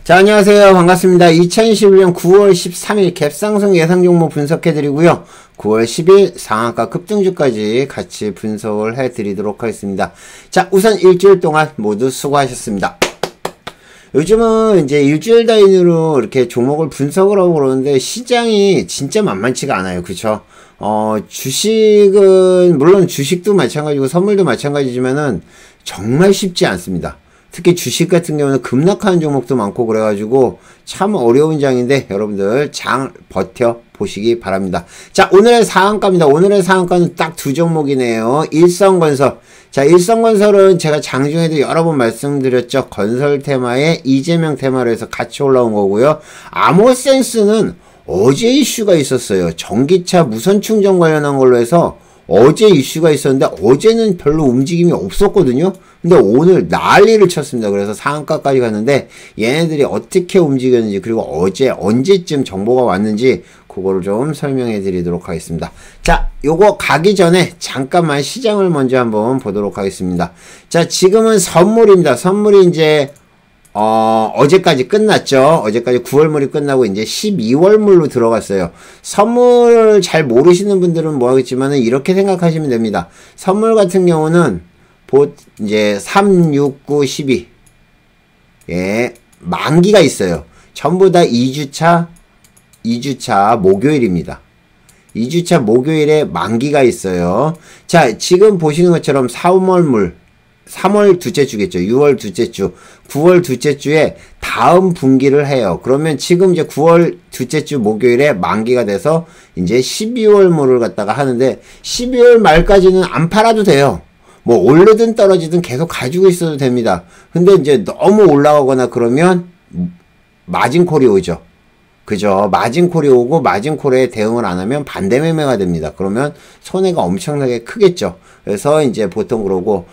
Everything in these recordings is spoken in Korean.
자, 안녕하세요. 반갑습니다. 2021년 9월 13일 갭상승 예상 종목 분석해드리고요. 9월 10일 상한가 급등주까지 같이 분석을 해드리도록 하겠습니다. 자, 우선 일주일 동안 모두 수고하셨습니다. 요즘은 이제 일주일 단위로 이렇게 종목을 분석을 하고 그러는데 시장이 진짜 만만치가 않아요. 그쵸? 주식은, 물론 주식도 마찬가지고 선물도 마찬가지지만은 정말 쉽지 않습니다. 특히 주식 같은 경우는 급락하는 종목도 많고 그래가지고 참 어려운 장인데 여러분들 장 버텨 보시기 바랍니다. 자, 오늘의 상한가입니다. 오늘의 상한가는 딱 두 종목이네요. 일성건설. 자, 일성건설은 제가 장중에도 여러 번 말씀드렸죠. 건설 테마에 이재명 테마로 해서 같이 올라온 거고요. 아모센스는 어제 이슈가 있었어요. 전기차 무선 충전 관련한 걸로 해서 어제 이슈가 있었는데 어제는 별로 움직임이 없었거든요. 근데 오늘 난리를 쳤습니다. 그래서 상한가까지 갔는데 얘네들이 어떻게 움직였는지 그리고 어제 언제쯤 정보가 왔는지 그거를 좀 설명해 드리도록 하겠습니다. 자, 요거 가기 전에 잠깐만 시장을 먼저 한번 보도록 하겠습니다. 자, 지금은 선물입니다. 선물이 이제 어제까지 끝났죠. 어제까지 9월물이 끝나고 이제 12월물로 들어갔어요. 선물 잘 모르시는 분들은 뭐 하겠지만은 이렇게 생각하시면 됩니다. 선물 같은 경우는 이제 3, 6, 9, 12. 예, 만기가 있어요. 전부 다 2주차 목요일입니다. 2주차 목요일에 만기가 있어요. 자, 지금 보시는 것처럼 3월 둘째 주겠죠. 6월 둘째 주, 9월 둘째 주에 다음 분기를 해요. 그러면 지금 이제 9월 둘째 주 목요일에 만기가 돼서 이제 12월물을 갖다가 하는데 12월 말까지는 안 팔아도 돼요. 뭐 오르든 떨어지든 계속 가지고 있어도 됩니다. 근데 이제 너무 올라가거나 그러면 마진콜이 오죠. 그죠? 마진콜이 오고 마진콜에 대응을 안 하면 반대 매매가 됩니다. 그러면 손해가 엄청나게 크겠죠. 그래서 이제 보통 그러고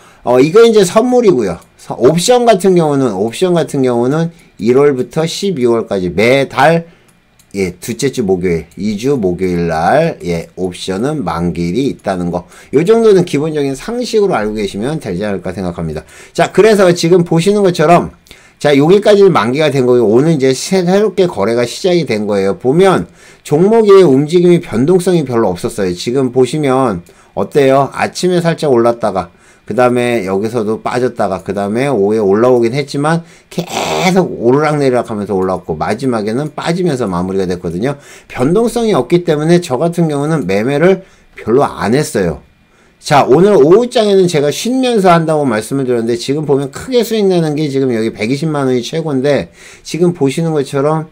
이거 이제 선물이고요. 옵션 같은 경우는 1월부터 12월까지 매달 둘째 주 목요일, 2주 목요일 날 옵션은 만기일이 있다는 거. 요 정도는 기본적인 상식으로 알고 계시면 되지 않을까 생각합니다. 자, 그래서 지금 보시는 것처럼 자, 여기까지는 만기가 된 거고 오늘 이제 새롭게 거래가 시작이 된 거예요. 보면 종목의 움직임이 변동성이 별로 없었어요. 지금 보시면 어때요? 아침에 살짝 올랐다가 그 다음에 여기서도 빠졌다가 그 다음에 오후에 올라오긴 했지만 계속 오르락내리락 하면서 올라왔고 마지막에는 빠지면서 마무리가 됐거든요. 변동성이 없기 때문에 저 같은 경우는 매매를 별로 안 했어요. 자, 오늘 오후장에는 제가 쉬면서 한다고 말씀을 드렸는데 지금 보면 크게 수익 나는 게 지금 여기 120만원이 최고인데 지금 보시는 것처럼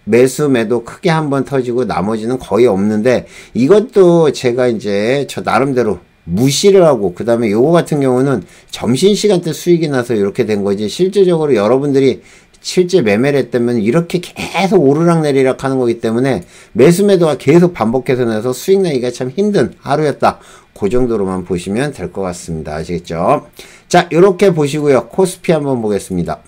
매수 매도 크게 한번 터지고 나머지는 거의 없는데 이것도 제가 이제 저 나름대로 무시를 하고 그 다음에 요거 같은 경우는 점심시간대 수익이 나서 이렇게 된 거지 실제적으로 여러분들이 실제 매매를 했다면 이렇게 계속 오르락내리락 하는 거기 때문에 매수 매도가 계속 반복해서 나서 수익 나기가 참 힘든 하루였다. 그 정도로만 보시면 될 것 같습니다. 아시겠죠? 자, 요렇게 보시고요. 코스피 한번 보겠습니다.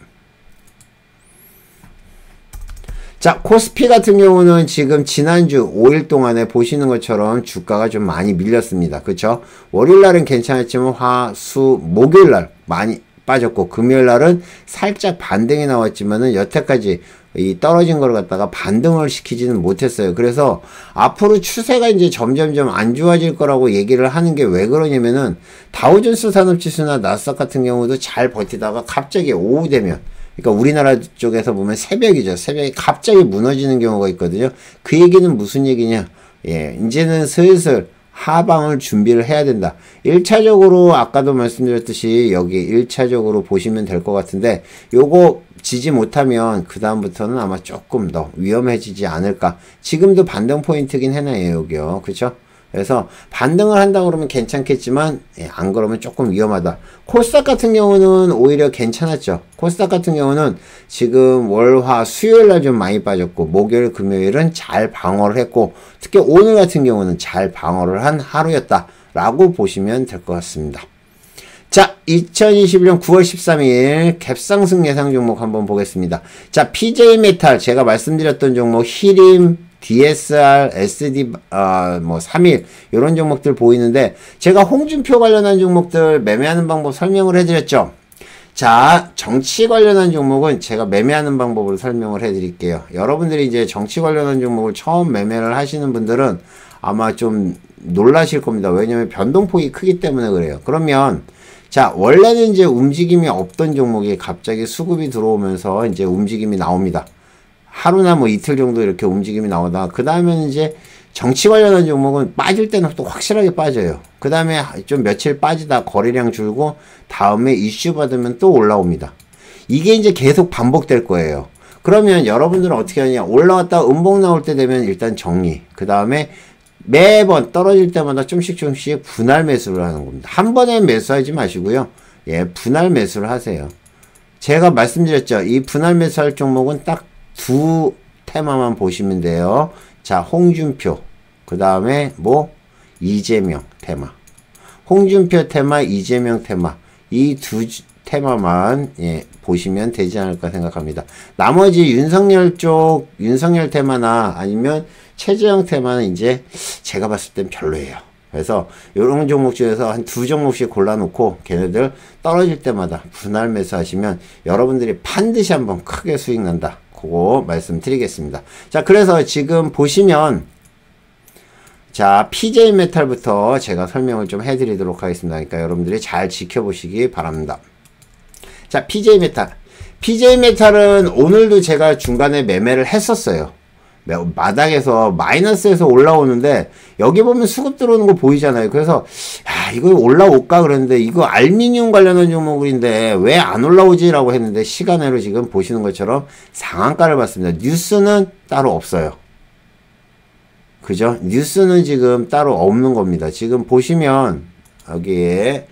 자, 코스피 같은 경우는 지금 지난주 5일 동안에 보시는 것처럼 주가가 좀 많이 밀렸습니다. 그쵸? 월요일날은 괜찮았지만 화, 수, 목요일날 많이 빠졌고 금요일날은 살짝 반등이 나왔지만은 여태까지 이 떨어진 걸 갖다가 반등을 시키지는 못했어요. 그래서 앞으로 추세가 이제 점점점 안 좋아질 거라고 얘기를 하는 게 왜 그러냐면은 다우존스 산업지수나 나스닥 같은 경우도 잘 버티다가 갑자기 오후 되면 그러니까 우리나라 쪽에서 보면 새벽이죠. 새벽에 갑자기 무너지는 경우가 있거든요. 그 얘기는 무슨 얘기냐? 이제는 슬슬 하방을 준비를 해야 된다. 1차적으로 아까도 말씀드렸듯이 여기 1차적으로 보시면 될 것 같은데 요거 지지 못하면 그 다음부터는 아마 조금 더 위험해지지 않을까. 지금도 반등 포인트긴 해놔요. 여기요. 그쵸? 그래서 반등을 한다 그러면 괜찮겠지만 안 그러면 조금 위험하다. 코스닥 같은 경우는 오히려 괜찮았죠. 코스닥 같은 경우는 지금 월화 수요일날 좀 많이 빠졌고 목요일 금요일은 잘 방어를 했고 특히 오늘 같은 경우는 잘 방어를 한 하루였다 라고 보시면 될 것 같습니다. 자, 2021년 9월 13일 갭상승 예상 종목 한번 보겠습니다. 자, PJ메탈 제가 말씀드렸던 종목 히림 DSR, SD, 3일, 요런 종목들 보이는데, 제가 홍준표 관련한 종목들 매매하는 방법 설명을 해드렸죠. 자, 정치 관련한 종목은 제가 매매하는 방법을 설명을 해 드릴게요. 여러분들이 이제 정치 관련한 종목을 처음 매매를 하시는 분들은 아마 좀 놀라실 겁니다. 왜냐면 변동폭이 크기 때문에 그래요. 그러면 자, 원래는 이제 움직임이 없던 종목이 갑자기 수급이 들어오면서 이제 움직임이 나옵니다. 하루나 뭐 이틀 정도 이렇게 움직임이 나오다가 그 다음에는 이제 정치 관련한 종목은 빠질 때는 또 확실하게 빠져요. 그 다음에 좀 며칠 빠지다 거래량 줄고 다음에 이슈 받으면 또 올라옵니다. 이게 이제 계속 반복될 거예요. 그러면 여러분들은 어떻게 하냐. 올라왔다 음봉 나올 때 되면 일단 정리. 그 다음에 매번 떨어질 때마다 좀씩 분할 매수를 하는 겁니다. 한 번에 매수하지 마시고요. 예, 분할 매수를 하세요. 제가 말씀드렸죠. 이 분할 매수할 종목은 딱 두 테마만 보시면 돼요. 자, 홍준표. 그 다음에 뭐 이재명 테마. 홍준표 테마, 이재명 테마. 이 두 테마만 예, 보시면 되지 않을까 생각합니다. 나머지 윤석열 테마나 아니면 최재형 테마는 이제 제가 봤을 땐 별로예요. 그래서 이런 종목 중에서 한 두 종목씩 골라놓고 걔네들 떨어질 때마다 분할 매수하시면 여러분들이 반드시 한번 크게 수익 난다. 그거 말씀드리겠습니다. 자, 그래서 지금 보시면 자, PJ 메탈부터 제가 설명을 좀 해드리도록 하겠습니다. 그러니까 여러분들이 잘 지켜보시기 바랍니다. 자, PJ 메탈. PJ 메탈은 오늘도 제가 중간에 매매를 했었어요. 마당에서 마이너스에서 올라오는데 여기 보면 수급 들어오는 거 보이잖아요. 그래서 야, 이거 올라올까 그랬는데 이거 알미늄 관련한 종목인데 왜 안 올라오지 라고 했는데 시간으로 지금 보시는 것처럼 상한가를 봤습니다. 뉴스는 따로 없어요. 그죠? 뉴스는 지금 따로 없는 겁니다. 지금 보시면 여기에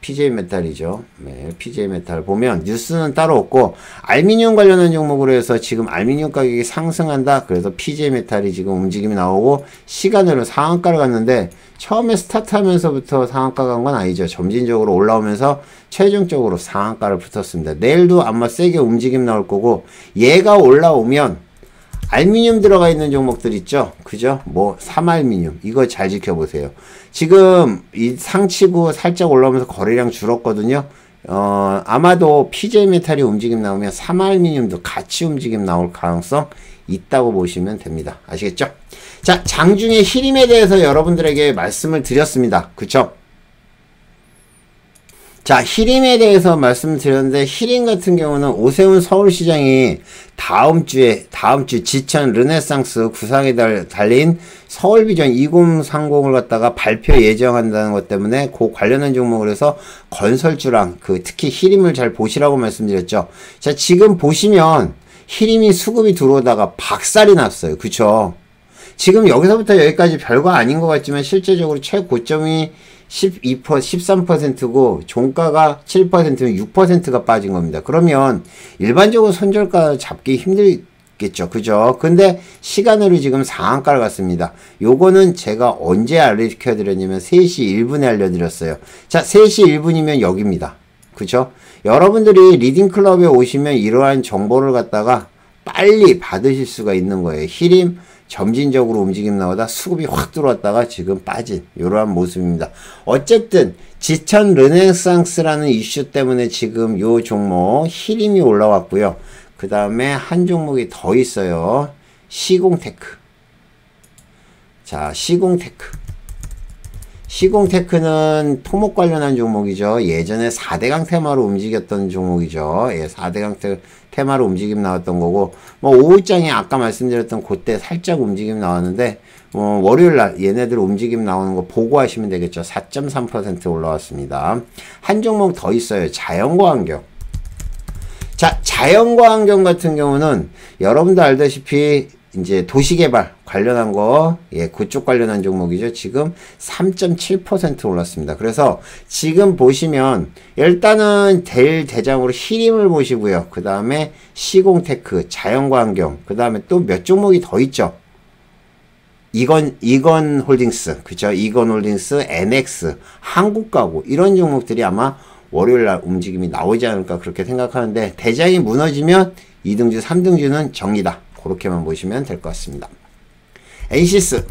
PJ 메탈이죠. 네, PJ 메탈 보면 뉴스는 따로 없고 알미늄 관련한 종목으로 해서 지금 알미늄 가격이 상승한다. 그래서 PJ 메탈이 지금 움직임이 나오고 시간으로 상한가를 갔는데 처음에 스타트하면서부터 상한가 간 건 아니죠. 점진적으로 올라오면서 최종적으로 상한가를 붙었습니다. 내일도 아마 세게 움직임 나올 거고 얘가 올라오면 알미늄 들어가 있는 종목들 있죠. 그죠? 뭐 삼알미늄 이거 잘 지켜보세요. 지금 이 상치고 살짝 올라오면서 거래량 줄었거든요. 아마도 PJ 메탈이 움직임 나오면 삼알미늄도 같이 움직임 나올 가능성 있다고 보시면 됩니다. 아시겠죠? 자, 장중에 히림에 대해서 여러분들에게 말씀을 드렸습니다. 그쵸? 자, 히림에 대해서 말씀드렸는데 히림 같은 경우는 오세훈 서울시장이 다음 주 지천 르네상스 구상에 달린 서울비전 2030을 갖다가 발표 예정한다는 것 때문에 그 관련한 종목을 해서 건설주랑 특히 히림을 잘 보시라고 말씀드렸죠. 자, 지금 보시면 히림이 수급이 들어오다가 박살이 났어요. 그쵸? 지금 여기서부터 여기까지 별거 아닌 것 같지만 실제적으로 최고점이 13%고 종가가 7%면 6%가 빠진 겁니다. 그러면 일반적으로 손절가 잡기 힘들겠죠. 그죠? 근데 시간으로 지금 상한가를 갔습니다. 요거는 제가 언제 알려드려 드렸냐면 3시 1분에 알려드렸어요. 자, 3시 1분이면 여기입니다. 그죠? 여러분들이 리딩클럽에 오시면 이러한 정보를 갖다가 빨리 받으실 수가 있는 거예요. 히림 점진적으로 움직임 나오다 수급이 확 들어왔다가 지금 빠진 이러한 모습입니다. 어쨌든 지천 르네상스라는 이슈 때문에 지금 요 종목 히림이 올라왔고요. 그 다음에 한 종목이 더 있어요. 시공테크. 자, 시공테크는 토목 관련한 종목이죠. 예전에 4대강 테마로 움직였던 종목이죠. 예, 4대강 테마로 움직임 나왔던 거고, 뭐, 오후장에 아까 말씀드렸던 그때 살짝 움직임 나왔는데, 월요일날 얘네들 움직임 나오는 거 보고 하시면 되겠죠. 4.3% 올라왔습니다. 한 종목 더 있어요. 자연과 환경. 자, 자연과 환경 같은 경우는 여러분도 알다시피 이제 도시개발 관련한 거, 예, 그쪽 관련한 종목이죠. 지금 3.7% 올랐습니다. 그래서 지금 보시면 일단은 대장으로 히림을 보시고요. 그 다음에 시공테크, 자연과환경, 그 다음에 또 몇 종목이 더 있죠. 이건 홀딩스, 그죠? 이건 홀딩스, NX, 한국가구 이런 종목들이 아마 월요일날 움직임이 나오지 않을까 그렇게 생각하는데 대장이 무너지면 2등주, 3등주는 정리다. 그렇게만 보시면 될 것 같습니다. 엔시스.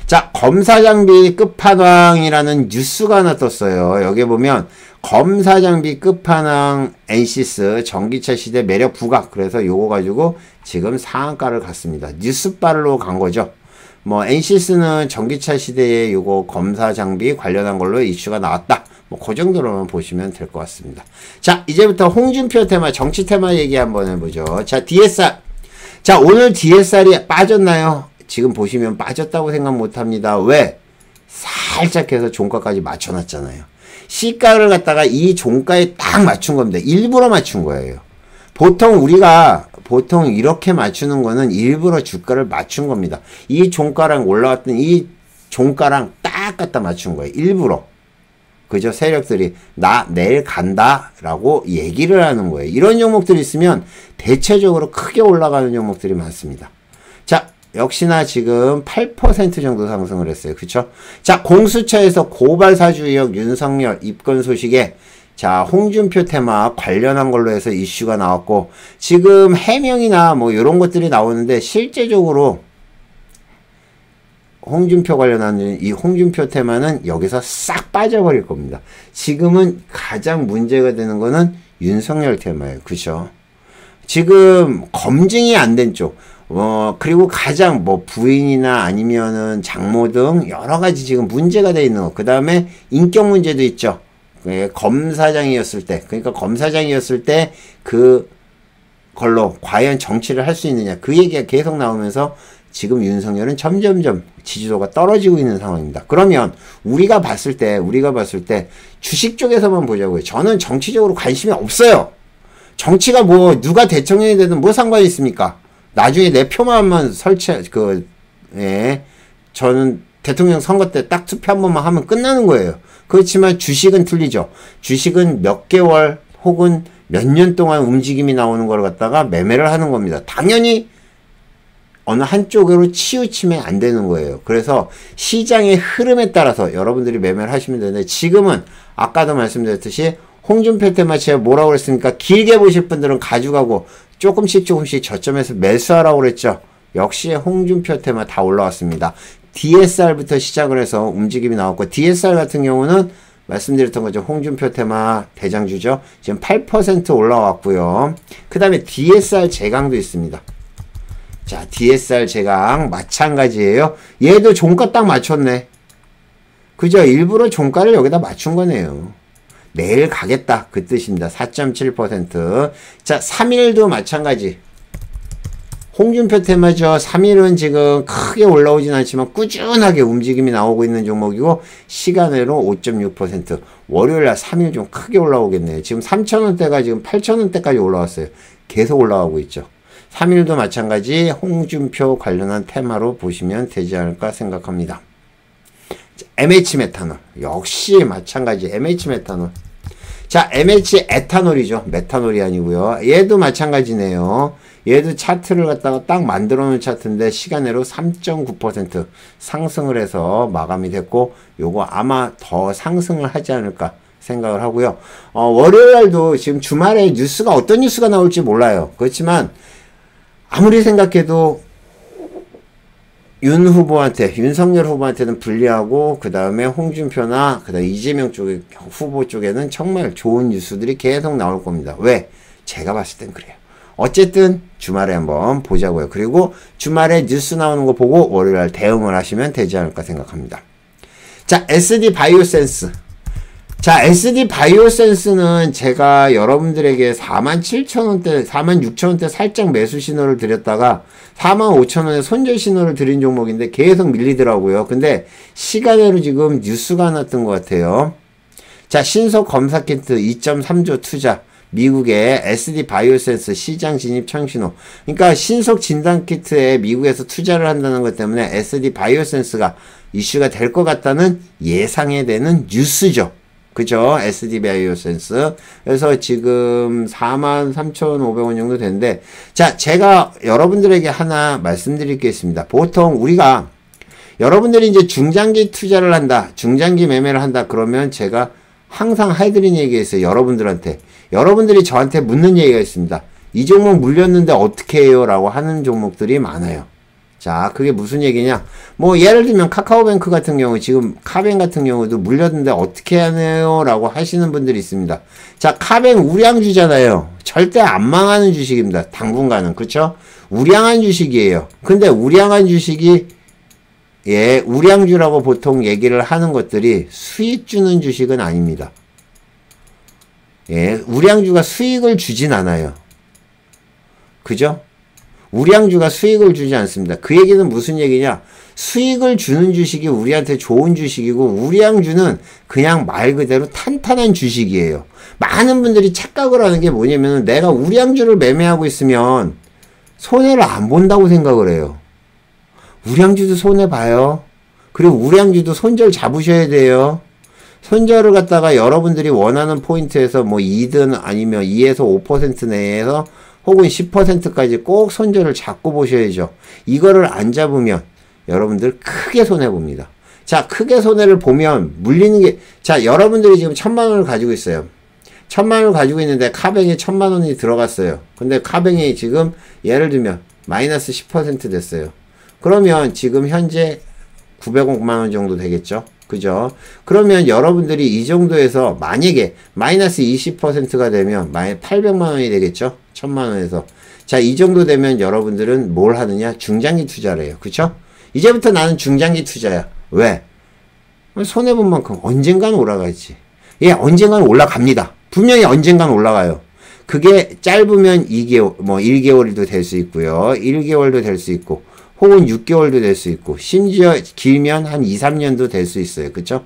자, 검사장비 끝판왕이라는 뉴스가 하나 떴어요. 여기 보면 검사장비 끝판왕 엔시스 전기차 시대 매력 부각. 그래서 요거 가지고 지금 상한가를 갔습니다. 뉴스발로 간 거죠. 뭐 엔시스는 전기차 시대에 요거 검사장비 관련한 걸로 이슈가 나왔다. 뭐 그 정도로만 보시면 될 것 같습니다. 자, 이제부터 홍준표 테마, 정치 테마 얘기 한번 해보죠. 자, DSR. 자, 오늘 DSR이 빠졌나요? 지금 보시면 빠졌다고 생각 못합니다. 왜? 살짝 해서 종가까지 맞춰놨잖아요. 시가를 갖다가 이 종가에 딱 맞춘 겁니다. 일부러 맞춘 거예요. 보통 이렇게 맞추는 거는 일부러 주가를 맞춘 겁니다. 이 종가랑 올라왔던 이 종가랑 딱 갖다 맞춘 거예요. 일부러. 그죠? 세력들이 나 내일 간다 라고 얘기를 하는 거예요. 이런 종목들이 있으면 대체적으로 크게 올라가는 종목들이 많습니다. 자, 역시나 지금 8% 정도 상승을 했어요. 그쵸? 자, 공수처에서 고발 사주 의혹 윤석열 입건 소식에 자, 홍준표 테마 관련한 걸로 해서 이슈가 나왔고, 지금 해명이나 뭐 이런 것들이 나오는데 실제적으로 홍준표 관련한 이 홍준표 테마는 여기서 싹 빠져버릴 겁니다. 지금은 가장 문제가 되는 거는 윤석열 테마예요. 그죠? 지금 검증이 안 된 쪽, 그리고 가장 뭐 부인이나 아니면은 장모 등 여러 가지 지금 문제가 돼 있는 거. 그 다음에 인격 문제도 있죠. 검사장이었을 때, 그러니까 검사장이었을 때 그걸로 과연 정치를 할 수 있느냐. 그 얘기가 계속 나오면서 지금 윤석열은 점점점 지지도가 떨어지고 있는 상황입니다. 그러면 우리가 봤을 때 주식 쪽에서만 보자고요. 저는 정치적으로 관심이 없어요. 정치가 뭐 누가 대통령이 되든 뭐 상관이 있습니까? 나중에 내 표만만 저는 대통령 선거 때 딱 투표 한 번만 하면 끝나는 거예요. 그렇지만 주식은 틀리죠. 주식은 몇 개월 혹은 몇 년 동안 움직임이 나오는 걸 갖다가 매매를 하는 겁니다. 당연히 어느 한쪽으로 치우치면 안 되는 거예요. 그래서 시장의 흐름에 따라서 여러분들이 매매를 하시면 되는데, 지금은 아까도 말씀드렸듯이 홍준표 테마 제가 뭐라고 그랬습니까? 길게 보실 분들은 가져가고 조금씩 저점에서 매수하라고 그랬죠. 역시 홍준표 테마 다 올라왔습니다. DSR부터 시작을 해서 움직임이 나왔고, DSR 같은 경우는 말씀드렸던 거죠. 홍준표 테마 대장주죠. 지금 8% 올라왔고요. 그 다음에 DSR 제강도 있습니다. 자, DSR 제강 마찬가지예요. 얘도 종가 딱 맞췄네. 그죠? 일부러 종가를 여기다 맞춘 거네요. 내일 가겠다 그 뜻입니다. 4.7%. 자, 3일도 마찬가지. 홍준표 테마죠. 3일은 지금 크게 올라오진 않지만 꾸준하게 움직임이 나오고 있는 종목이고, 시간으로 5.6%. 월요일날 3일 좀 크게 올라오겠네요. 지금 3,000원대가 지금 8,000원대까지 올라왔어요. 계속 올라가고 있죠. 3일도 마찬가지 홍준표 관련한 테마로 보시면 되지 않을까 생각합니다. MH 메탄올. 역시 마찬가지 MH 메탄올. 자, MH 에탄올이죠. 메탄올이 아니고요. 얘도 마찬가지네요. 얘도 차트를 갖다가 딱 만들어 놓은 차트인데 시간으로 3.9% 상승을 해서 마감이 됐고, 요거 아마 더 상승을 하지 않을까 생각을 하고요. 월요일날도 지금 주말에 뉴스가 어떤 뉴스가 나올지 몰라요. 그렇지만 아무리 생각해도 윤석열 후보한테는 불리하고, 그 다음에 홍준표나 그 다음에 이재명 쪽의 후보 쪽에는 정말 좋은 뉴스들이 계속 나올 겁니다. 왜? 제가 봤을 땐 그래요. 어쨌든 주말에 한번 보자고요. 그리고 주말에 뉴스 나오는 거 보고 월요일 대응을 하시면 되지 않을까 생각합니다. 자, SD 바이오센스. 자, SD 바이오센스는 제가 여러분들에게 47,000원대, 46,000원대 살짝 매수 신호를 드렸다가 45,000원에 손절 신호를 드린 종목인데 계속 밀리더라고요. 근데 시간으로 지금 뉴스가 났던 것 같아요. 자, 신속 검사 키트 2.3조 투자. 미국의 SD 바이오센스 시장 진입 청신호. 그러니까 신속 진단 키트에 미국에서 투자를 한다는 것 때문에 SD 바이오센스가 이슈가 될 것 같다는 예상이 되는 뉴스죠. 그죠? SD 바이오센스. 그래서 지금 43,500원 정도 되는데, 자, 제가 여러분들에게 하나 말씀드릴 게 있습니다. 보통 우리가 여러분들이 이제 중장기 투자를 한다, 중장기 매매를 한다 그러면 제가 항상 해드린 얘기가 있어요. 여러분들한테. 여러분들이 저한테 묻는 얘기가 있습니다. 이 종목 물렸는데 어떻게 해요? 라고 하는 종목들이 많아요. 자, 그게 무슨 얘기냐? 뭐, 예를 들면 카카오뱅크 같은 경우, 지금 카뱅 같은 경우도 물렸는데 어떻게 하네요? 라고 하시는 분들이 있습니다. 자, 카뱅 우량주잖아요. 절대 안 망하는 주식입니다. 당분간은. 그쵸? 우량한 주식이에요. 근데 우량한 주식이, 예, 우량주라고 보통 얘기를 하는 것들이 수익 주는 주식은 아닙니다. 예, 우량주가 수익을 주진 않아요. 그죠? 우량주가 수익을 주지 않습니다. 그 얘기는 무슨 얘기냐? 수익을 주는 주식이 우리한테 좋은 주식이고 우량주는 그냥 말 그대로 탄탄한 주식이에요. 많은 분들이 착각을 하는 게 뭐냐면 내가 우량주를 매매하고 있으면 손해를 안 본다고 생각을 해요. 우량주도 손해봐요. 그리고 우량주도 손절 잡으셔야 돼요. 손절을 갖다가 여러분들이 원하는 포인트에서 뭐 2든 아니면 2에서 5% 내에서 혹은 10%까지 꼭 손절을 잡고 보셔야죠. 이거를 안 잡으면 여러분들 크게 손해봅니다. 자, 크게 손해를 보면 물리는 게, 자, 여러분들이 지금 1000만원을 가지고 있어요. 1000만원을 가지고 있는데 카뱅에 1000만원이 들어갔어요. 근데 카뱅이 지금 예를 들면 마이너스 10% 됐어요. 그러면 지금 현재 900억만원 정도 되겠죠. 그죠? 그러면 여러분들이 이 정도에서 만약에 마이너스 20%가 되면 800만원이 되겠죠? 1000만원에서. 자, 이 정도 되면 여러분들은 뭘 하느냐? 중장기 투자를 해요. 그쵸? 이제부터 나는 중장기 투자야. 왜? 손해본 만큼 언젠간 올라가지. 예, 언젠간 올라갑니다. 분명히 언젠간 올라가요. 그게 짧으면 2개월, 뭐 1개월도 될 수 있고요. 1개월도 될 수 있고. 혹은 6개월도 될 수 있고, 심지어 길면 한 2, 3년도 될 수 있어요. 그쵸?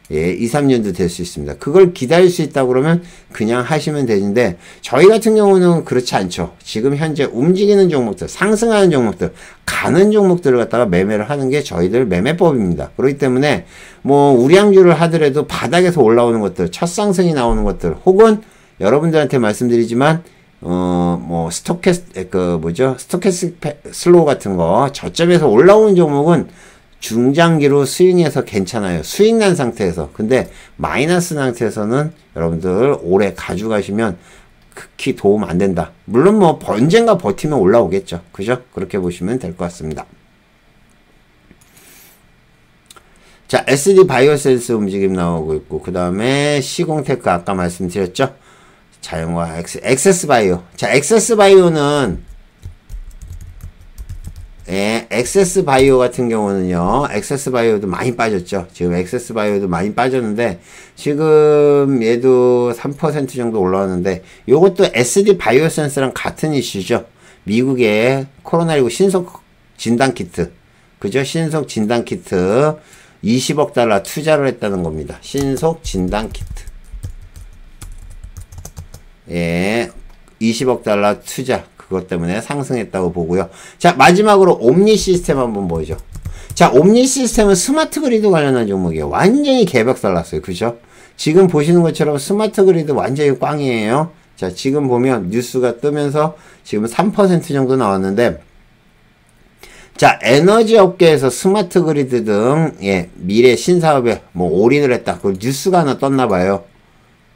예, 2, 3년도 될 수 있습니다. 그걸 기다릴 수 있다 그러면 그냥 하시면 되는데, 저희 같은 경우는 그렇지 않죠. 지금 현재 움직이는 종목들, 상승하는 종목들, 가는 종목들을 갖다가 매매를 하는 게 저희들 매매법입니다. 그렇기 때문에, 뭐, 우량주를 하더라도 바닥에서 올라오는 것들, 첫 상승이 나오는 것들, 혹은 여러분들한테 말씀드리지만, 뭐, 스토캐스틱 슬로우 같은 거, 저점에서 올라오는 종목은 중장기로 스윙해서 괜찮아요. 수익 난 상태에서. 근데, 마이너스 상태에서는 여러분들 오래 가져가시면 극히 도움 안 된다. 물론 뭐, 언젠가 버티면 올라오겠죠. 그죠? 그렇게 보시면 될 것 같습니다. 자, SD 바이오센스 움직임 나오고 있고, 그 다음에 시공테크 아까 말씀드렸죠? 자연과 엑세스바이오. 자, 엑세스바이오는, 예, 엑세스바이오 같은 경우는요, 엑세스바이오도 많이 빠졌죠. 지금 엑세스바이오도 많이 빠졌는데, 지금 얘도 3% 정도 올라왔는데, 요것도 SD 바이오센스랑 같은 이슈죠. 미국의 코로나19 신속 진단키트. 그죠? 신속 진단키트 20억 달러 투자를 했다는 겁니다. 신속 진단키트. 예, 20억 달러 투자. 그것 때문에 상승했다고 보고요. 자, 마지막으로 옴니 시스템 한번 보죠. 자, 옴니 시스템은 스마트 그리드 관련한 종목이에요. 완전히 개벽살 났어요. 그죠? 지금 보시는 것처럼 스마트 그리드 완전히 꽝이에요. 자, 지금 보면 뉴스가 뜨면서 지금 3% 정도 나왔는데, 자, 에너지 업계에서 스마트 그리드 등, 예, 미래 신사업에 뭐 올인을 했다. 그 뉴스가 하나 떴나봐요.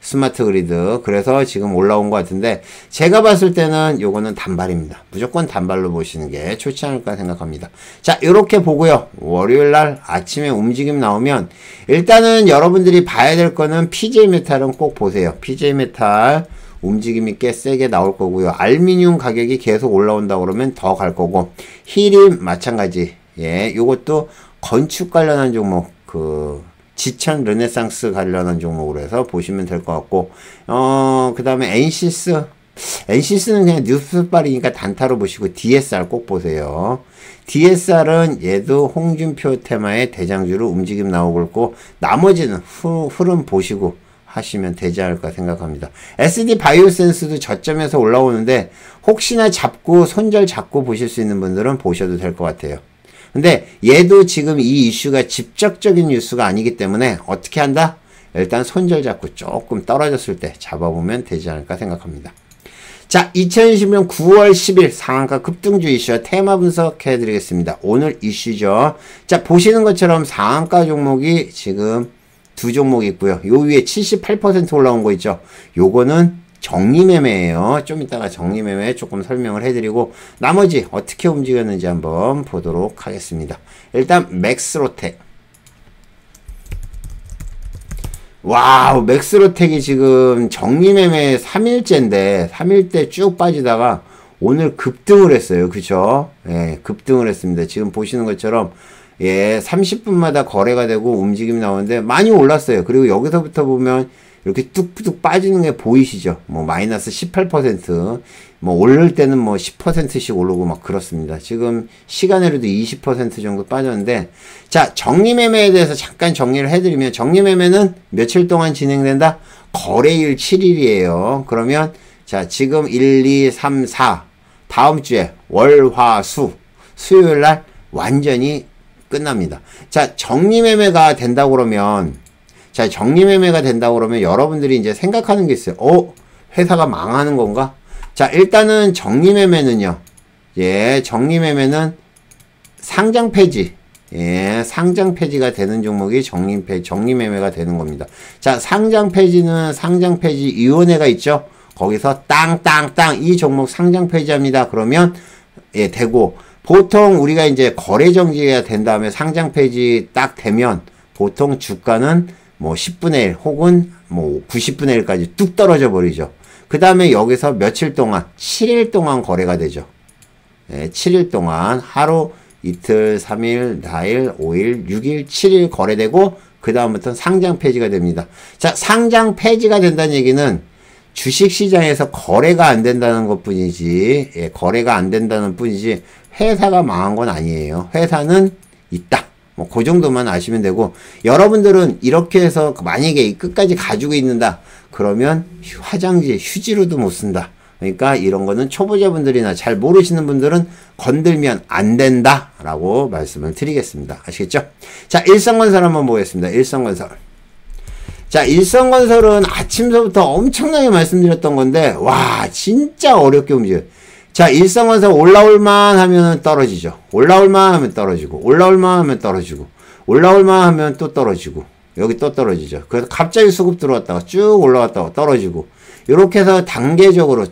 스마트 그리드. 그래서 지금 올라온 것 같은데, 제가 봤을 때는 요거는 단발입니다. 무조건 단발로 보시는 게 좋지 않을까 생각합니다. 자, 요렇게 보고요. 월요일날 아침에 움직임 나오면, 일단은 여러분들이 봐야 될 거는 PJ메탈은 꼭 보세요. PJ메탈 움직임이 꽤 세게 나올 거고요. 알루미늄 가격이 계속 올라온다 그러면 더 갈 거고, 힐임 마찬가지. 예, 요것도 건축 관련한 종목, 지천 르네상스 관련한 종목으로 해서 보시면 될 것 같고, 그 다음에 엔시스는 그냥 뉴스빨이니까 단타로 보시고, DSR 꼭 보세요. DSR은 얘도 홍준표 테마의 대장주로 움직임 나오고 있고, 나머지는 흐름 보시고 하시면 되지 않을까 생각합니다. SD 바이오센스도 저점에서 올라오는데, 혹시나 손절 잡고 보실 수 있는 분들은 보셔도 될 것 같아요. 근데 얘도 지금 이 이슈가 직접적인 뉴스가 아니기 때문에 어떻게 한다? 일단 손절 잡고 조금 떨어졌을 때 잡아보면 되지 않을까 생각합니다. 자, 2020년 9월 10일 상한가 급등주 이슈와 테마 분석해 드리겠습니다. 오늘 이슈죠. 자, 보시는 것처럼 상한가 종목이 지금 두 종목이 있고요. 요 위에 78% 올라온 거 있죠. 요거는 정리매매예요. 좀 이따가 정리매매 조금 설명을 해드리고 나머지 어떻게 움직였는지 한번 보도록 하겠습니다. 일단 맥스로텍. 와우, 맥스로텍이 지금 정리매매 3일째인데 3일째 쭉 빠지다가 오늘 급등을 했어요. 그쵸? 예, 급등을 했습니다. 지금 보시는 것처럼 예, 30분마다 거래가 되고 움직임이 나오는데 많이 올랐어요. 그리고 여기서부터 보면 이렇게 뚝뚝 빠지는 게 보이시죠? 뭐 마이너스 18%, 뭐 오를 때는 뭐 10%씩 오르고 막 그렇습니다. 지금 시간으로도 20% 정도 빠졌는데, 자, 정리매매에 대해서 잠깐 정리를 해드리면, 정리매매는 며칠 동안 진행된다? 거래일 7일이에요. 그러면 자, 지금 1, 2, 3, 4 다음 주에 월, 화, 수 수요일 날 완전히 끝납니다. 자, 정리매매가 된다고 그러면 자, 정리매매가 된다고 그러면 여러분들이 이제 생각하는 게 있어요. 회사가 망하는 건가? 자, 일단은 정리매매는요. 예, 정리매매는 상장 폐지. 예, 상장 폐지가 되는 종목이 정리매매가 되는 겁니다. 자, 상장 폐지는 상장 폐지 위원회가 있죠. 거기서 땅땅땅 이 종목 상장 폐지합니다. 그러면 예, 되고 보통 우리가 이제 거래 정지가 된 다음에 상장 폐지 딱 되면 보통 주가는 뭐 10분의 1 혹은 뭐 90분의 1까지 뚝 떨어져 버리죠. 그 다음에 여기서 며칠 동안 7일 동안 거래가 되죠. 예, 7일 동안 하루 이틀 3일 4일 5일 6일 7일 거래되고 그 다음부터는 상장 폐지가 됩니다. 자, 상장 폐지가 된다는 얘기는 주식시장에서 거래가 안 된다는 것 뿐이지, 예, 거래가 안 된다는 뿐이지 회사가 망한 건 아니에요. 회사는 있다. 뭐 그 정도만 아시면 되고, 여러분들은 이렇게 해서 만약에 끝까지 가지고 있는다 그러면 화장지 휴지로도 못 쓴다. 그러니까 이런 거는 초보자분들이나 잘 모르시는 분들은 건들면 안 된다 라고 말씀을 드리겠습니다. 아시겠죠? 자, 일성건설 한번 보겠습니다. 일성건설. 자, 일성건설은 아침서부터 엄청나게 말씀드렸던 건데 와, 진짜 어렵게 움직여요. 자, 일성건설 올라올만 하면 떨어지죠. 올라올만 하면 떨어지고, 올라올만 하면 떨어지고, 올라올만 하면 또 떨어지고, 여기 또 떨어지죠. 그래서 갑자기 수급 들어왔다가 쭉 올라왔다가 떨어지고, 이렇게 해서 단계적으로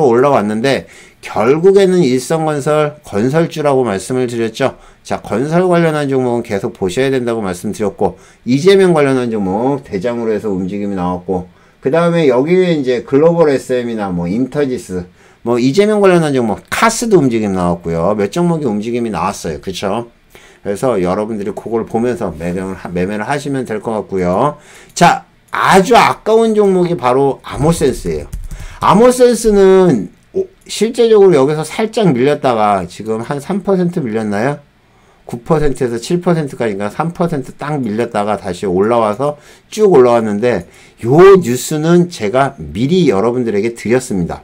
올라왔는데, 결국에는 일성건설 건설주라고 말씀을 드렸죠. 자, 건설 관련한 종목은 계속 보셔야 된다고 말씀드렸고, 이재명 관련한 종목 대장으로 해서 움직임이 나왔고, 그 다음에 여기에 이제 글로벌 SM이나 뭐 인터지스, 뭐 이재명 관련한 종목 카스도 움직임 나왔고요. 몇 종목이 움직임이 나왔어요. 그쵸? 그래서 여러분들이 그걸 보면서 매매를 하시면 될 것 같고요. 자, 아주 아까운 종목이 바로 아모센스예요. 아모센스는 실제적으로 여기서 살짝 밀렸다가 지금 한 3% 밀렸나요? 9%에서 7%까지인가 3% 딱 밀렸다가 다시 올라와서 쭉 올라왔는데, 요 뉴스는 제가 미리 여러분들에게 드렸습니다.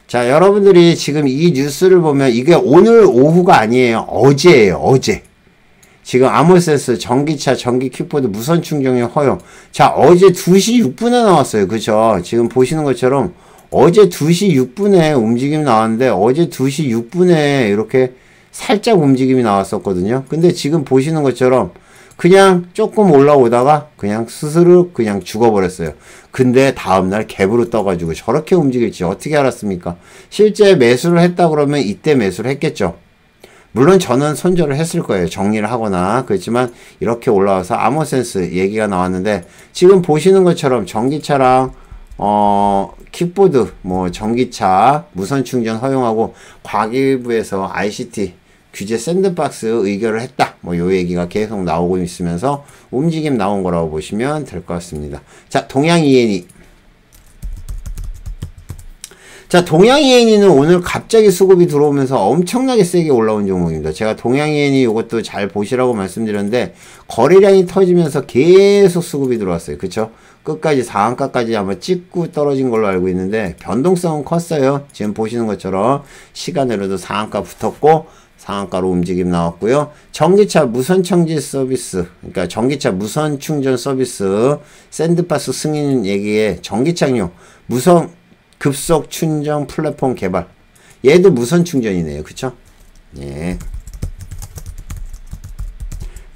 자, 여러분들이 지금 이 뉴스를 보면 이게 오늘 오후가 아니에요. 어제예요. 어제. 지금 아모센스 전기차, 전기 킥보드 무선 충전이 허용. 자, 어제 2시 6분에 나왔어요. 그죠? 지금 보시는 것처럼 어제 2시 6분에 움직임이 나왔는데 어제 2시 6분에 이렇게 살짝 움직임이 나왔었거든요. 근데 지금 보시는 것처럼 그냥 조금 올라오다가 그냥 스스로 그냥 죽어버렸어요. 근데 다음날 갭으로 떠가지고 저렇게 움직일지 어떻게 알았습니까? 실제 매수를 했다 그러면 이때 매수를 했겠죠. 물론 저는 손절을 했을 거예요. 정리를 하거나. 그렇지만 이렇게 올라와서 아모센스 얘기가 나왔는데, 지금 보시는 것처럼 전기차랑 킥보드, 뭐 전기차 무선 충전 허용하고 과기부에서 ICT 규제 샌드박스 의결을 했다. 뭐 요 얘기가 계속 나오고 있으면서 움직임 나온 거라고 보시면 될 것 같습니다. 자, 동양 ENE. 자, 동양 ENE는 오늘 갑자기 수급이 들어오면서 엄청나게 세게 올라온 종목입니다. 제가 동양 ENE 이것도 잘 보시라고 말씀드렸는데 거래량이 터지면서 계속 수급이 들어왔어요. 그쵸? 끝까지 상한가까지 아마 찍고 떨어진 걸로 알고 있는데 변동성은 컸어요. 지금 보시는 것처럼 시간으로도 상한가 붙었고 상한가로 움직임 나왔고요. 전기차 무선 청지 서비스, 그러니까 전기차 무선 충전 서비스 샌드박스 승인 얘기에 전기차용 무선 급속 충전 플랫폼 개발. 얘도 무선 충전이네요. 그쵸? 예.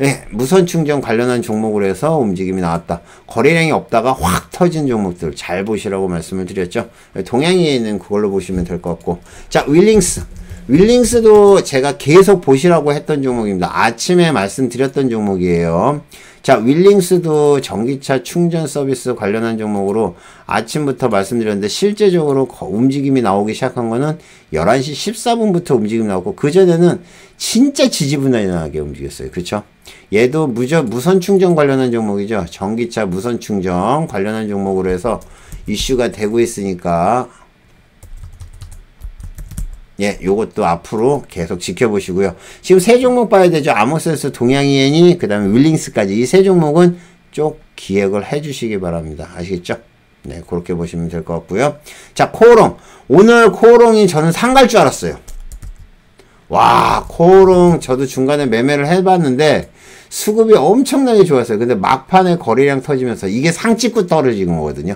예, 무선 충전 관련한 종목으로 해서 움직임이 나왔다. 거래량이 없다가 확 터진 종목들 잘 보시라고 말씀을 드렸죠. 동양에 있는 그걸로 보시면 될 것 같고. 자, 윌링스. 윌링스도 제가 계속 보시라고 했던 종목입니다. 아침에 말씀드렸던 종목이에요. 자, 윌링스도 전기차 충전 서비스 관련한 종목으로 아침부터 말씀드렸는데 실제적으로 움직임이 나오기 시작한 거는 11시 14분부터 움직임이 나왔고 그전에는 진짜 지지분할하게 움직였어요. 그쵸? 얘도 무선 충전 관련한 종목이죠. 전기차 무선 충전 관련한 종목으로 해서 이슈가 되고 있으니까 예, 요것도 앞으로 계속 지켜보시고요. 지금 세 종목 봐야 되죠. 아모센스, 동양이엔이, 그 다음에 윌링스까지 이 세 종목은 쭉 기획을 해주시기 바랍니다. 아시겠죠? 네, 그렇게 보시면 될 것 같고요. 자, 코오롱. 오늘 코오롱이 저는 상갈 줄 알았어요. 와, 코오롱 저도 중간에 매매를 해봤는데 수급이 엄청나게 좋았어요. 근데 막판에 거래량 터지면서 이게 상 찍고 떨어진 거거든요.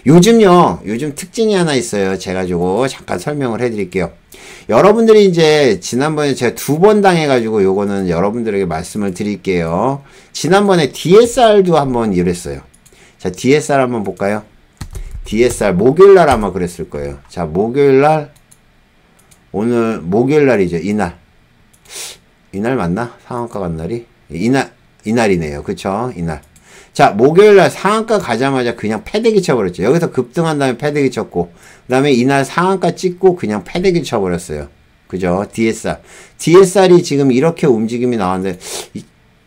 요즘 특징이 하나 있어요. 제가 저거 잠깐 설명을 해드릴게요. 여러분들이 이제 지난번에 제가 2번 당해가지고 요거는 여러분들에게 말씀을 드릴게요. 지난번에 DSR도 한번 이랬어요. 자, DSR 한번 볼까요? DSR 목요일날 아마 그랬을 거예요. 자, 목요일날 오늘 목요일날이죠. 이날 맞나? 상한가 간 날이? 이날이네요. 그쵸? 이날. 자, 목요일날 상한가 가자마자 그냥 패대기 쳐버렸죠. 여기서 급등한 다음에 패대기 쳤고, 그 다음에 이날 상한가 찍고 그냥 패대기 쳐버렸어요. 그죠? DSR이 지금 이렇게 움직임이 나왔는데,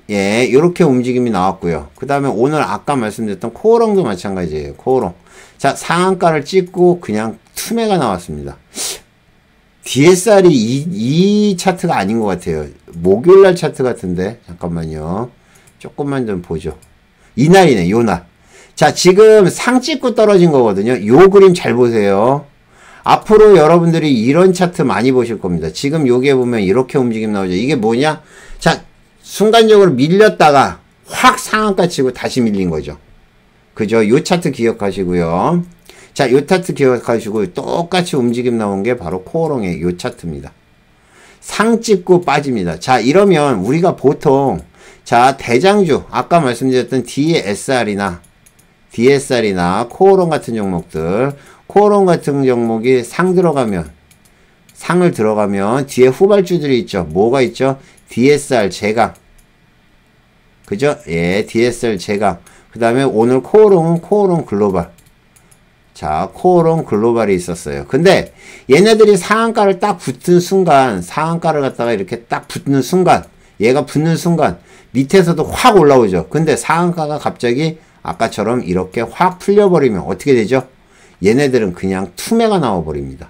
예, 이렇게 움직임이 나왔고요. 그 다음에 오늘 아까 말씀드렸던 코오롱도 마찬가지예요. 코오롱. 자, 상한가를 찍고 그냥 투매가 나왔습니다. DSR이 이 차트가 아닌 것 같아요. 목요일날 차트 같은데, 잠깐만요. 조금만 좀 보죠. 이날이네, 요날. 자, 지금 상 찍고 떨어진 거거든요. 요 그림 잘 보세요. 앞으로 여러분들이 이런 차트 많이 보실 겁니다. 지금 요게 보면 이렇게 움직임 나오죠. 이게 뭐냐? 자, 순간적으로 밀렸다가 확 상한가 치고 다시 밀린 거죠. 그죠? 요 차트 기억하시고요. 자, 요 차트 기억하시고 똑같이 움직임 나온 게 바로 코오롱의 요 차트입니다. 상 찍고 빠집니다. 자, 이러면 우리가 보통 자, 대장주, 아까 말씀드렸던 DSR이나 코오롱 같은 종목들, 코오롱 같은 종목이 상을 들어가면 뒤에 후발주들이 있죠. 뭐가 있죠? DSR 제강. 그죠? 예, DSR 제강. 그 다음에 오늘 코오롱은 코오롱 글로벌. 자, 코오롱 글로벌이 있었어요. 근데 얘네들이 상한가를 딱 붙은 순간, 상한가를 갖다가 이렇게 딱 붙는 순간, 얘가 붙는 순간, 밑에서도 확 올라오죠. 근데 상한가가 갑자기 아까처럼 이렇게 확 풀려버리면 어떻게 되죠? 얘네들은 그냥 투매가 나와버립니다.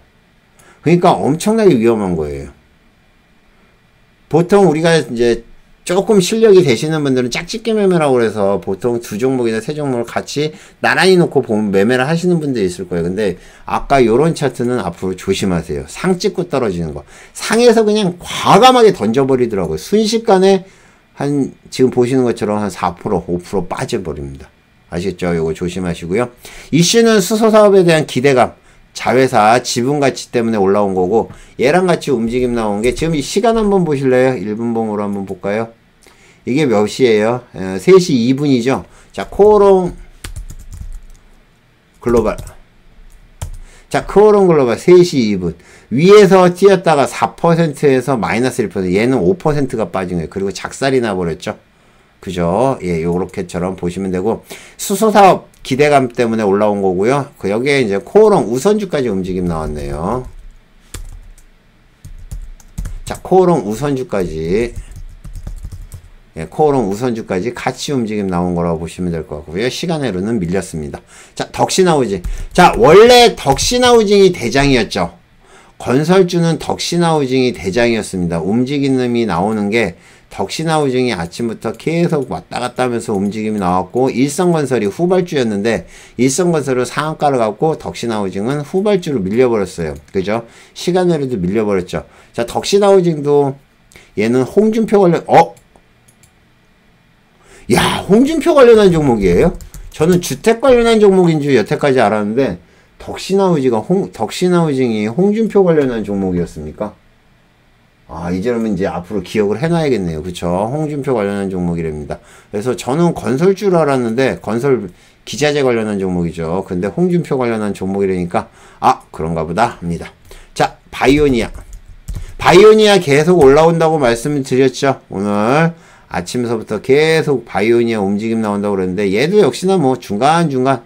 그러니까 엄청나게 위험한 거예요. 보통 우리가 이제 조금 실력이 되시는 분들은 짝짓기 매매라고 그래서 보통 2종목이나 3종목을 같이 나란히 놓고 보면 매매를 하시는 분들이 있을 거예요. 근데 아까 요런 차트는 앞으로 조심하세요. 상 찍고 떨어지는 거. 상에서 그냥 과감하게 던져버리더라고요. 순식간에 지금 보시는 것처럼 한 4%, 5% 빠져버립니다. 아시겠죠? 요거 조심하시고요. 이슈는 수소사업에 대한 기대감, 자회사 지분가치 때문에 올라온 거고, 얘랑 같이 움직임 나온 게, 지금 이 시간 한번 보실래요? 1분봉으로 한번 볼까요? 이게 몇 시에요? 3시 2분이죠? 자, 코오롱 글로벌. 자, 코오롱 글로벌 3시 2분. 위에서 뛰었다가 4%에서 마이너스 1%. 얘는 5%가 빠진 거예요. 그리고 작살이 나버렸죠. 그죠? 예, 요렇게처럼 보시면 되고, 수소사업 기대감 때문에 올라온 거고요. 여기에 이제 코오롱 우선주까지 움직임 나왔네요. 자, 코오롱 우선주까지. 예, 코오롱 우선주까지 같이 움직임 나온 거라고 보시면 될 것 같고요. 시간으로는 밀렸습니다. 자, 덕신하우징. 자, 원래 덕신하우징이 대장이었죠. 건설주는 덕신하우징이 대장이었습니다. 움직임이 나오는 게 덕신하우징이 아침부터 계속 왔다 갔다 하면서 움직임이 나왔고, 일성건설이 후발주였는데 일성건설은 상한가를 갖고 덕신하우징은 후발주로 밀려버렸어요. 그죠? 시간으로도 밀려버렸죠. 자, 덕신하우징도 얘는 홍준표 관련 야, 홍준표 관련한 종목이에요? 저는 주택 관련한 종목인 줄 여태까지 알았는데 덕신하우징이 홍준표 관련한 종목이었습니까? 이제는 이제 앞으로 기억을 해놔야겠네요. 그쵸? 홍준표 관련한 종목이랍니다. 그래서 저는 건설 줄 알았는데, 건설 기자재 관련한 종목이죠. 근데 홍준표 관련한 종목이라니까, 그런가 보다 합니다. 자, 바이오니아. 바이오니아 계속 올라온다고 말씀을 드렸죠. 오늘 아침서부터 계속 바이오니아 움직임 나온다고 그랬는데, 얘도 역시나 뭐 중간중간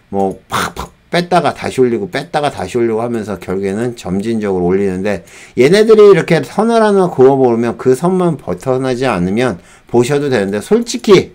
뭐 팍팍 뺐다가 다시 올리고 뺐다가 다시 올리고 하면서 결국에는 점진적으로 올리는데, 얘네들이 이렇게 선을 하나 그어보면 그 선만 버텨나지 않으면 보셔도 되는데, 솔직히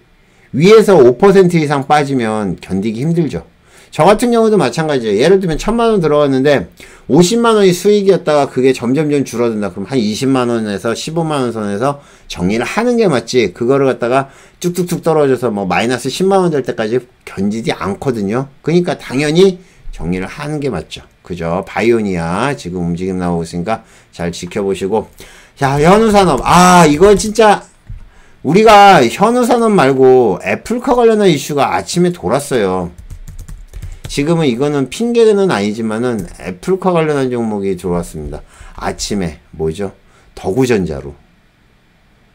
위에서 5% 이상 빠지면 견디기 힘들죠. 저 같은 경우도 마찬가지예요. 예를 들면 1000만원 들어갔는데 50만원이 수익이었다가 그게 점점점 줄어든다. 그럼 한 20만원에서 15만원 선에서 정리를 하는 게 맞지, 그거를 갖다가 뚝뚝뚝 떨어져서 뭐 마이너스 10만원 될 때까지 견디지 않거든요. 그러니까 당연히 정리를 하는 게 맞죠. 그죠? 바이오니아 지금 움직임 나오고 있으니까 잘 지켜보시고. 자, 현우산업. 이건 진짜 우리가 현우산업 말고 애플카 관련한 이슈가 아침에 돌았어요. 지금은 이거는 핑계는 아니지만은 애플카 관련한 종목이 들어왔습니다. 아침에 뭐죠? 더구전자로.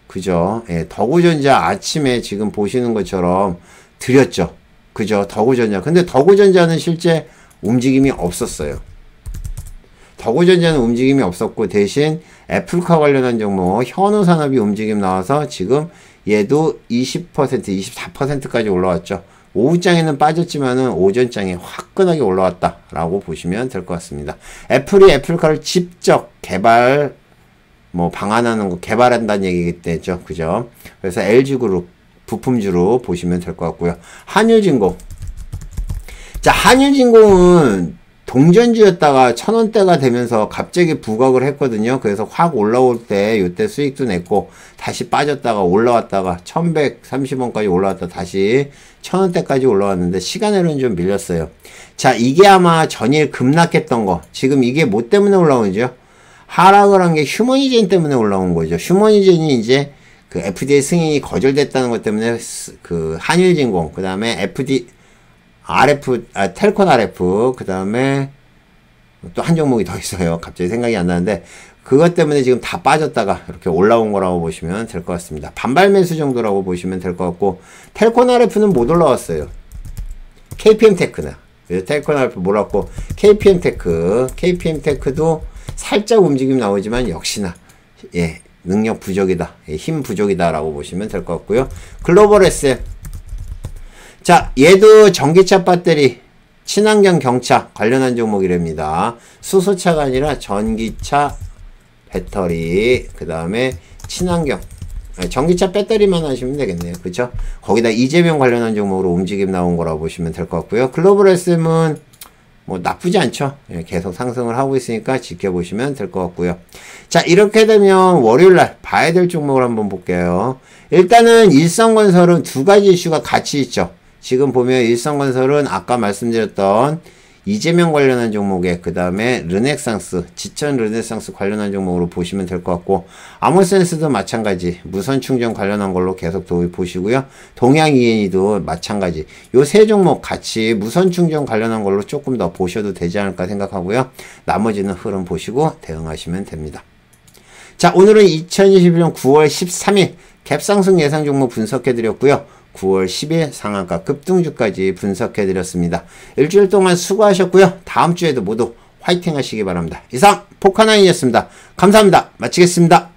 그죠? 예, 더구전자 아침에 지금 보시는 것처럼 드렸죠. 그죠? 더구전자. 근데 더구전자는 실제 움직임이 없었어요. 더구전자는 움직임이 없었고, 대신 애플카 관련한 종목 현우산업이 움직임 나와서 지금 얘도 20%, 24%까지 올라왔죠. 오후장에는 빠졌지만은 오전장에 화끈하게 올라왔다라고 보시면 될 것 같습니다. 애플이 애플카를 직접 개발, 방안하는 거 개발한다는 얘기겠죠. 그죠? 그래서 LG그룹 부품주로 보시면 될 것 같고요. 한율진공. 자, 한율진공은 동전주였다가 1000원대가 되면서 갑자기 부각을 했거든요. 그래서 확 올라올 때 요때 수익도 냈고, 다시 빠졌다가 올라왔다가 1130원까지 올라왔다 다시 1000원대까지 올라왔는데 시간으로는 좀 밀렸어요. 자, 이게 아마 전일 급락했던 거, 지금 이게 뭐 때문에 올라온 거죠? 하락을 한 게 휴머니젠 때문에 올라온 거죠. 휴머니젠이 이제 그 FDA 승인이 거절됐다는 것 때문에 그 한율진공, 그 다음에 텔콘 RF, 그 다음에 또 한 종목이 더 있어요. 갑자기 생각이 안 나는데, 그것 때문에 지금 다 빠졌다가 이렇게 올라온 거라고 보시면 될 것 같습니다. 반발 매수 정도라고 보시면 될 것 같고, 텔콘 RF는 못 올라왔어요. KPM 테크나. 텔콘 RF 몰랐고, KPM 테크도 살짝 움직임 나오지만 역시나, 능력 부족이다. 힘 부족이다라고 보시면 될 것 같고요. 글로벌 SM. 자, 얘도 전기차 배터리, 친환경 경차 관련한 종목이랍니다. 수소차가 아니라 전기차 배터리, 그 다음에 친환경, 전기차 배터리만 하시면 되겠네요. 그쵸? 거기다 이재명 관련한 종목으로 움직임 나온 거라고 보시면 될 것 같고요. 글로벌 SM은 뭐 나쁘지 않죠. 계속 상승을 하고 있으니까 지켜보시면 될 것 같고요. 자, 이렇게 되면 월요일날 봐야 될 종목을 한번 볼게요. 일단은 일성건설은 두 가지 이슈가 같이 있죠. 지금 보면 일성건설은 아까 말씀드렸던 이재명 관련한 종목에, 그 다음에 르네상스, 지천 르네상스 관련한 종목으로 보시면 될 것 같고, 아모센스도 마찬가지 무선 충전 관련한 걸로 계속 보시고요. 동양 ENE도 마찬가지. 요 세 종목 같이 무선 충전 관련한 걸로 조금 더 보셔도 되지 않을까 생각하고요. 나머지는 흐름 보시고 대응하시면 됩니다. 자, 오늘은 2021년 9월 13일 갭상승 예상 종목 분석해 드렸고요. 9월 10일 상한가 급등주까지 분석해 드렸습니다. 일주일 동안 수고하셨고요. 다음 주에도 모두 화이팅 하시기 바랍니다. 이상 포카나인이었습니다. 감사합니다. 마치겠습니다.